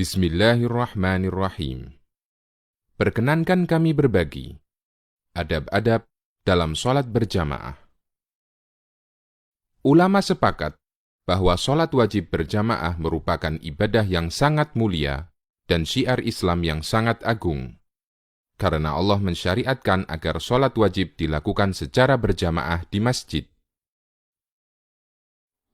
Bismillahirrahmanirrahim. Perkenankan kami berbagi adab-adab dalam sholat berjamaah. Ulama sepakat bahwa sholat wajib berjamaah merupakan ibadah yang sangat mulia dan syiar Islam yang sangat agung, karena Allah mensyariatkan agar sholat wajib dilakukan secara berjamaah di masjid.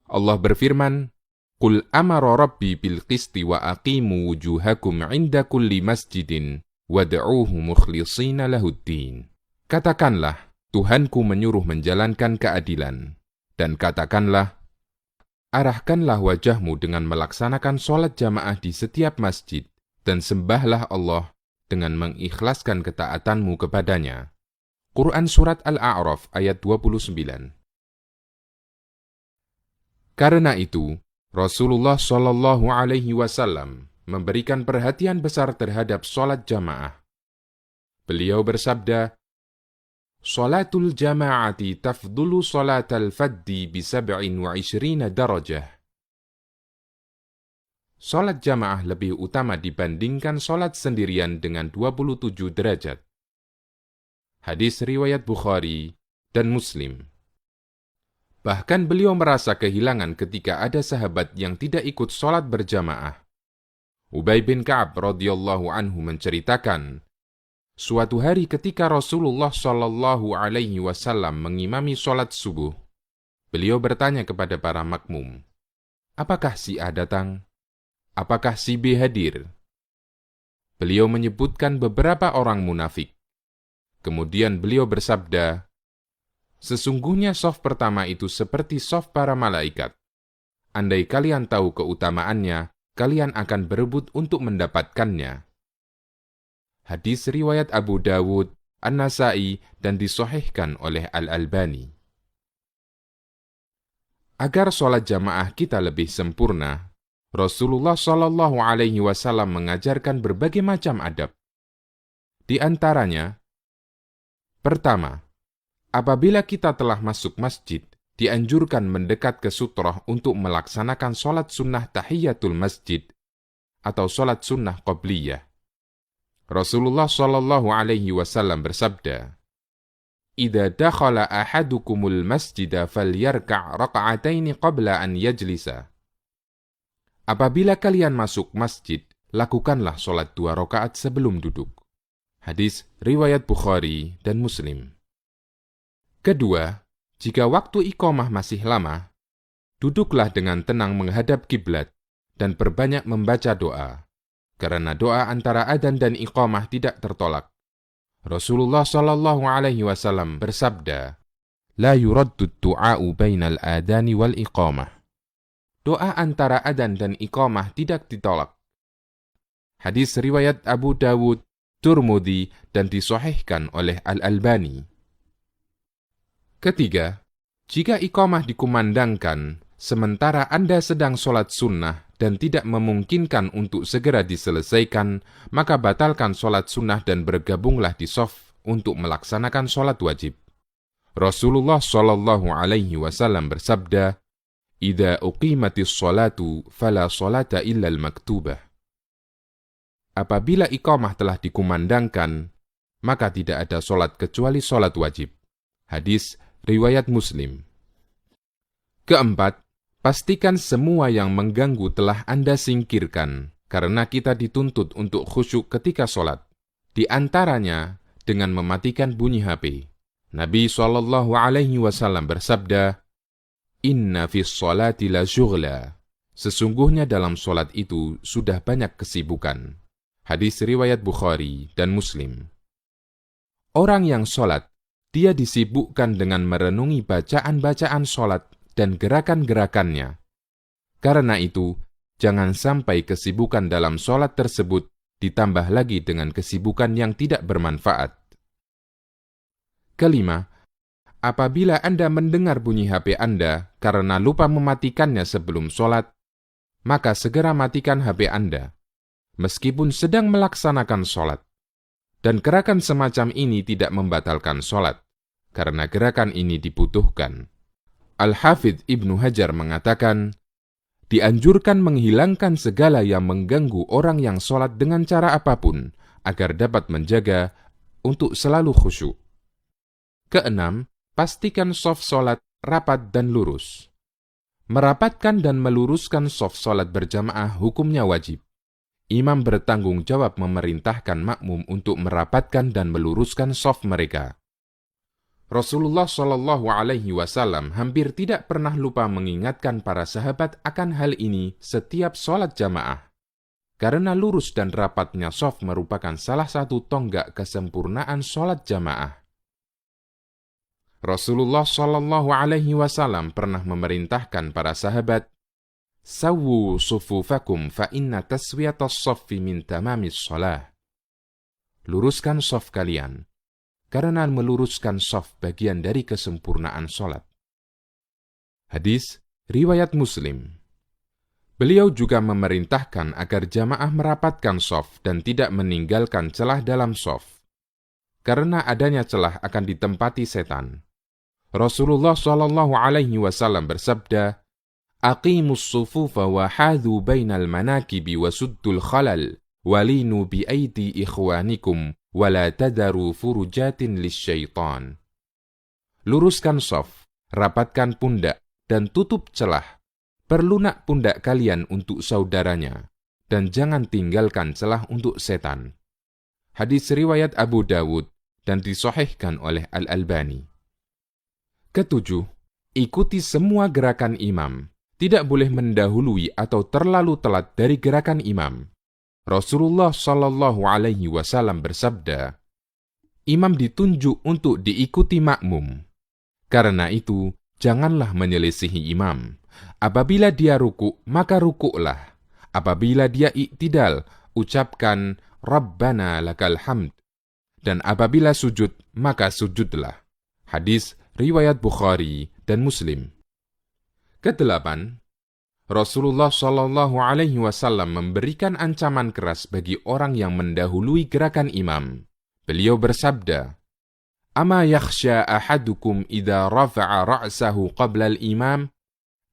Allah berfirman, Qul amara rabbi bil qisti wa aqimu wujuhakum inda kulli masjidin wad'uuhu mukhlishina lahuddin. Katakanlah, Tuhanku menyuruh menjalankan keadilan. Dan katakanlah, arahkanlah wajahmu dengan melaksanakan sholat jamaah di setiap masjid, dan sembahlah Allah dengan mengikhlaskan ketaatanmu kepadanya. Quran Surat Al-A'raf ayat 29. Karena itu, Rasulullah Shallallahu Alaihi Wasallam memberikan perhatian besar terhadap sholat jamaah. Beliau bersabda, Sholatul jama'ati tafdulu sholatal faddi bi 27 darajah. Sholat jamaah lebih utama dibandingkan sholat sendirian dengan 27 derajat. Hadis riwayat Bukhari dan Muslim. Bahkan beliau merasa kehilangan ketika ada sahabat yang tidak ikut sholat berjamaah. Ubay bin Ka'ab radhiyallahu anhu menceritakan, suatu hari ketika Rasulullah Shallallahu Alaihi Wasallam mengimami sholat subuh, beliau bertanya kepada para makmum, apakah si A datang? Apakah si B hadir? Beliau menyebutkan beberapa orang munafik. Kemudian beliau bersabda, sesungguhnya shaf pertama itu seperti shaf para malaikat. Andai kalian tahu keutamaannya, kalian akan berebut untuk mendapatkannya. Hadis riwayat Abu Dawud, An-Nasai, dan disahihkan oleh Al-Albani. Agar sholat jamaah kita lebih sempurna, Rasulullah Shallallahu Alaihi Wasallam mengajarkan berbagai macam adab. Di antaranya, pertama, apabila kita telah masuk masjid, dianjurkan mendekat ke sutroh untuk melaksanakan sholat sunnah tahiyatul masjid atau sholat sunnah qobliyah. Rasulullah Shallallahu Alaihi Wasallam bersabda, "Idza dakhala ahadukumul masjida falyarka' raka'ataini qabla an yajlisa." Apabila kalian masuk masjid, lakukanlah sholat 2 rakaat sebelum duduk. Hadis riwayat Bukhari dan Muslim. Kedua, jika waktu iqamah masih lama, duduklah dengan tenang menghadap kiblat dan perbanyak membaca doa, karena doa antara adzan dan iqamah tidak tertolak. Rasulullah Shallallahu Alaihi Wasallam bersabda, "La yuraddu du'a'u bainal adzani wal iqamah." Doa antara adzan dan iqamah tidak ditolak. Hadis riwayat Abu Dawud, Tirmidzi, dan disahihkan oleh Al-Albani. Ketiga, jika iqamah dikumandangkan, sementara Anda sedang sholat sunnah dan tidak memungkinkan untuk segera diselesaikan, maka batalkan sholat sunnah dan bergabunglah di shaf untuk melaksanakan sholat wajib. Rasulullah Shallallahu Alaihi Wasallam bersabda, "Idza uqimatis sholatu, fala sholata illal maktubah." Apabila iqamah telah dikumandangkan, maka tidak ada sholat kecuali sholat wajib. Hadis riwayat Muslim. Keempat, pastikan semua yang mengganggu telah Anda singkirkan, karena kita dituntut untuk khusyuk ketika sholat. Di antaranya, dengan mematikan bunyi HP. Nabi SAW bersabda, Inna fis sholati la syughla. Sesungguhnya dalam sholat itu sudah banyak kesibukan. Hadis riwayat Bukhari dan Muslim. Orang yang sholat, dia disibukkan dengan merenungi bacaan-bacaan sholat dan gerakan-gerakannya. Karena itu, jangan sampai kesibukan dalam sholat tersebut ditambah lagi dengan kesibukan yang tidak bermanfaat. Kelima, apabila Anda mendengar bunyi HP Anda karena lupa mematikannya sebelum sholat, maka segera matikan HP Anda, meskipun sedang melaksanakan sholat. Dan gerakan semacam ini tidak membatalkan sholat, karena gerakan ini dibutuhkan. Al-Hafidh Ibnu Hajar mengatakan, Dianjurkan menghilangkan segala yang mengganggu orang yang sholat dengan cara apapun, agar dapat menjaga untuk selalu khusyuk. Keenam, pastikan shaf sholat rapat dan lurus. Merapatkan dan meluruskan shaf sholat berjamaah hukumnya wajib. Imam bertanggung jawab memerintahkan makmum untuk merapatkan dan meluruskan shaf mereka. Rasulullah Shallallahu Alaihi Wasallam hampir tidak pernah lupa mengingatkan para sahabat akan hal ini setiap sholat jamaah. Karena lurus dan rapatnya shaf merupakan salah satu tonggak kesempurnaan sholat jamaah. Rasulullah Shallallahu Alaihi Wasallam pernah memerintahkan para sahabat, "Sawwu sufufakum fa inna taswiyatas shaffi min tamamis shalah." Luruskan shaf kalian, karena meluruskan shaf bagian dari kesempurnaan sholat. Hadis riwayat Muslim. Beliau juga memerintahkan agar jamaah merapatkan shaf dan tidak meninggalkan celah dalam shaf. Karena adanya celah akan ditempati setan. Rasulullah Shallallahu Alaihi Wasallam bersabda, "Aqimus sufufa wa hadhu bainal manakibi wa suddul khalal, walinu bi aidi ikhwanikum, wala tadaru furujatin lisyaitan." Luruskan shaf, rapatkan pundak, dan tutup celah. Perlunak pundak kalian untuk saudaranya, dan jangan tinggalkan celah untuk setan. Hadis riwayat Abu Dawud dan disahihkan oleh Al-Albani. Ketujuh, ikuti semua gerakan imam. Tidak boleh mendahului atau terlalu telat dari gerakan imam. Rasulullah Shallallahu Alaihi Wasallam bersabda, "Imam ditunjuk untuk diikuti makmum. Karena itu, janganlah menyelisihi imam. Apabila dia rukuk, maka rukuklah. Apabila dia iktidal, ucapkan Rabbana lakal hamd. Dan apabila sujud, maka sujudlah." Hadis riwayat Bukhari dan Muslim. Kedelapan, Rasulullah Shallallahu Alaihi Wasallam memberikan ancaman keras bagi orang yang mendahului gerakan imam. Beliau bersabda, "Ama yakhsha ahadukum idza rafa'a ra'sahu qabla al-imam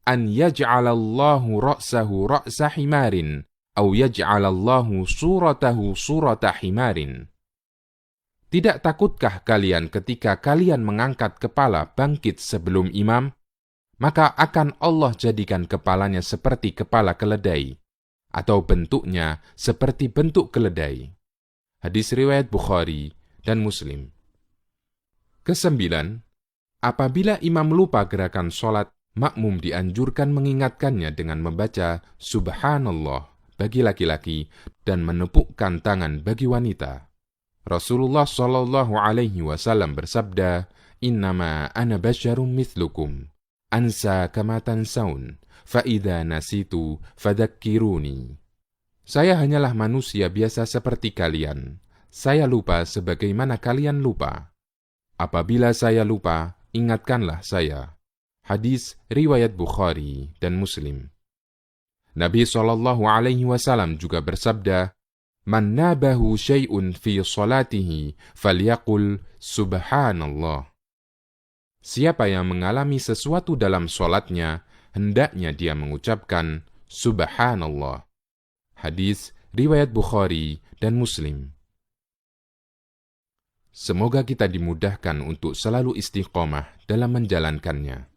an yaj'alallahu ra'sahu ra'sa himarin aw yaj'alallahu suratahu surata himarin." Tidak takutkah kalian ketika kalian mengangkat kepala bangkit sebelum imam? Maka akan Allah jadikan kepalanya seperti kepala keledai, atau bentuknya seperti bentuk keledai. Hadis riwayat Bukhari dan Muslim. Kesembilan, apabila imam lupa gerakan sholat, makmum dianjurkan mengingatkannya dengan membaca Subhanallah bagi laki-laki dan menepukkan tangan bagi wanita. Rasulullah Shallallahu Alaihi Wasallam bersabda, "Innama ana basyarum mithlukum, ansa kama tansaun, fa idza nasitu fadzakkiruni." Saya hanyalah manusia biasa seperti kalian. Saya lupa sebagaimana kalian lupa. Apabila saya lupa, ingatkanlah saya. Hadis riwayat Bukhari dan Muslim. Nabi Shallallahu Alaihi Wasallam juga bersabda, "Man nabahu syai'un fi salatihi falyaqul subhanallah." Siapa yang mengalami sesuatu dalam sholatnya, hendaknya dia mengucapkan subhanallah. Hadis riwayat Bukhari dan Muslim. Semoga kita dimudahkan untuk selalu istiqomah dalam menjalankannya.